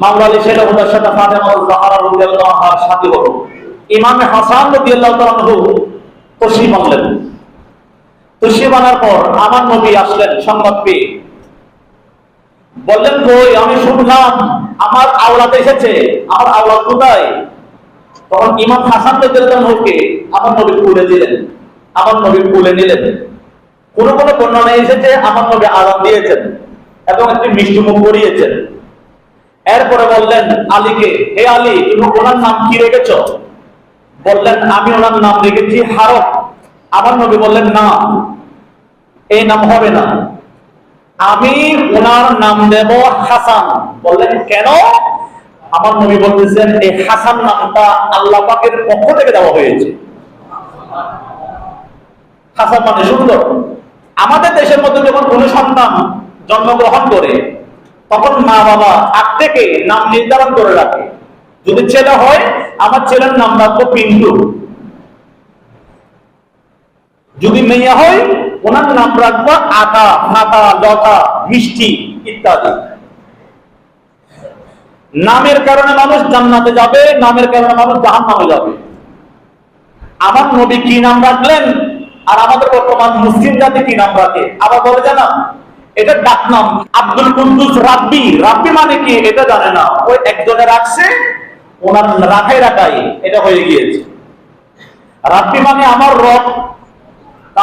মাওলা আলী শের হুদার সাথে ফাতেমা জাহরা রাদিয়াল্লাহু আনহার সাথী হলো। ইমাম হাসান রাদিয়াল্লাহু তাআলা তশরিফ আনলেন। তশরিফ আনার পর আমার নবী আসলেন সংবাদ পেয়ে, বললেন কই আমি শুনলাম আমার আওলাদ এসেছে, আমার আওলাদ কোথায়? তখন ইমাম হাসান রাদিয়াল্লাহু আনহুকে আমার নবী কোলে দিলেন, আমার নবী কোলে নিলেন। কোন কোন বর্ণনায় এসেছে আমার নবী আযান দিয়েছেন এবং একটি মিষ্টি মুখ করিয়েছেন। এরপরে বললেন আলীকে, হে আলী তুমি ওনার নাম কি রেখেছ? বললেন আমি ওনার নাম রেখেছি হারব। আমার নবী বললেন না, এই নাম হবে না, আমি ওনার নাম দেব হাসান। বললেন কেন? আমার নবী বলতেছেন এই হাসান নামটা আল্লাহ পাকের পক্ষ থেকে দেওয়া হয়েছে। হাসান মানে সুন্দর। আমাদের দেশের মধ্যে যখন কোন সন্তান জন্মগ্রহণ করে তখন মা বাবা আগ থেকে নাম নির্ধারণ করে রাখে। যদি ছেলে হয় আমার ছেলের নাম রাখবো পিন্টু, যদি মেয়ে হয় ওনার নাম রাখবো আতা, ফাতা, লতা, মিষ্টি ইত্যাদি। নামের কারণে মানুষ জান্নাতে যাবে, নামের কারণে মানুষ জাহান্নামে যাবে। আমার নবী কি নাম রাখলেন আর আমাদের বর্তমান মুসলিম জাতি কি নাম রাখে আবার বলে জানা, এটা ডাক নাম আব্দুল কুদ্দুস রাব্বি। রাব্বি মানে কি এটা জানে না, ওই একজনে রাখছে, ওনার রাখাই এটা হয়ে গিয়েছে। রাব্বি মানে আমার রব,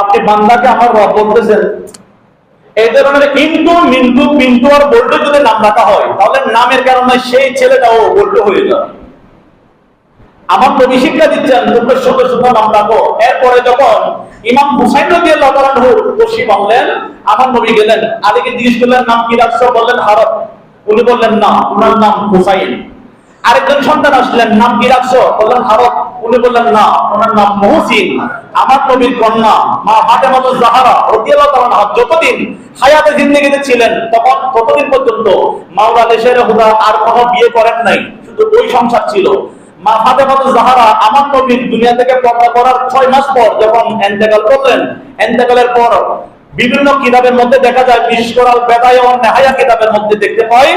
আপনি বান্দাকে আমার রব বলতেছেন। এই ধরনের ইন্টু মিন্টু পিন্টু আর বল্টু যদি নাম রাখা হয় তাহলে নামের কারণে সেই ছেলেটাও বল্টু হয়ে যাবে। আমার নবী শিক্ষা দিচ্ছেন তোমরা সুন্দর সুন্দর নাম রাখো। এরপরে যখন ইমাম হুসাইন রাদিয়াল্লাহু তাআলা তশরিফ আনলেন, আমার নবী গেলেন, আলীকে জিজ্ঞেস করলেন নাম কি রাখছো? বললেন হারব। উনি বললেন না, ওনার নাম হুসাইন। আরেকজন সন্তান আসলেন, নাম কি রাখছো? বললেন হারব। উনি বললেন না, ওনার নাম মুহসিন। আমার নবীর কন্যা মা ফাতেমা জাহরা রাদিয়াল্লাহু তাআলা আনহা যতদিন হায়াতে জিন্দেগিতে ছিলেন তখন ততদিন পর্যন্ত মাওলা আলী শের হুদা আর কোনো বিয়ে করেন নাই, শুধু ওই সংসার ছিল। মা ফাতেমা জাহরা আমার নবীর দুনিয়া থেকে পর্দা করার 6 মাস পর যখন ইন্তেকাল করলেন, ইন্তেকালের পর বিভিন্ন কিতাবের মধ্যে দেখা যায়, বিশেষ করে আল বেদায়া ওয়ান নিহায়া কিতাবের মধ্যে দেখতে পাই,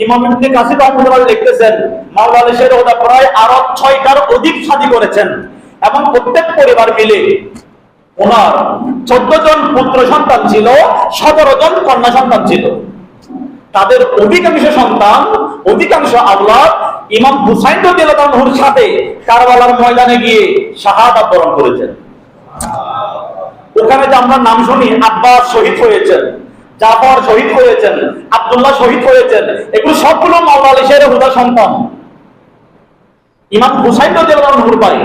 ইমাম ইবনে কাসির রাহিমাহুল্লাহ লিখতেছেন মাওলা আলী শের হুদা প্রায় আরো 6টার অধিক শাদী করেছেন এবং প্রত্যেক পরিবার মিলে ওনার 14 জন পুত্র সন্তান ছিল, 17 জন কন্যা সন্তান ছিল। তাদের অধিকাংশ সন্তান, অধিকাংশ আওলাদ ইমাম হুসাইন রাদিয়াল্লাহু আনহুর সাথে কারবালার ময়দানে গিয়ে শাহাদাত বরণ করেছেন। ওখানে যে আমরা নাম শুনি, আব্বাস শহীদ হয়েছেন, জাফর শহীদ হয়েছেন, আব্দুল্লাহ শহীদ হয়েছেন, এগুলো সবগুলো মাওলা আলী শের হুদা সন্তান ইমাম হুসাইন রাদিয়াল্লাহু আনহুর ভাই।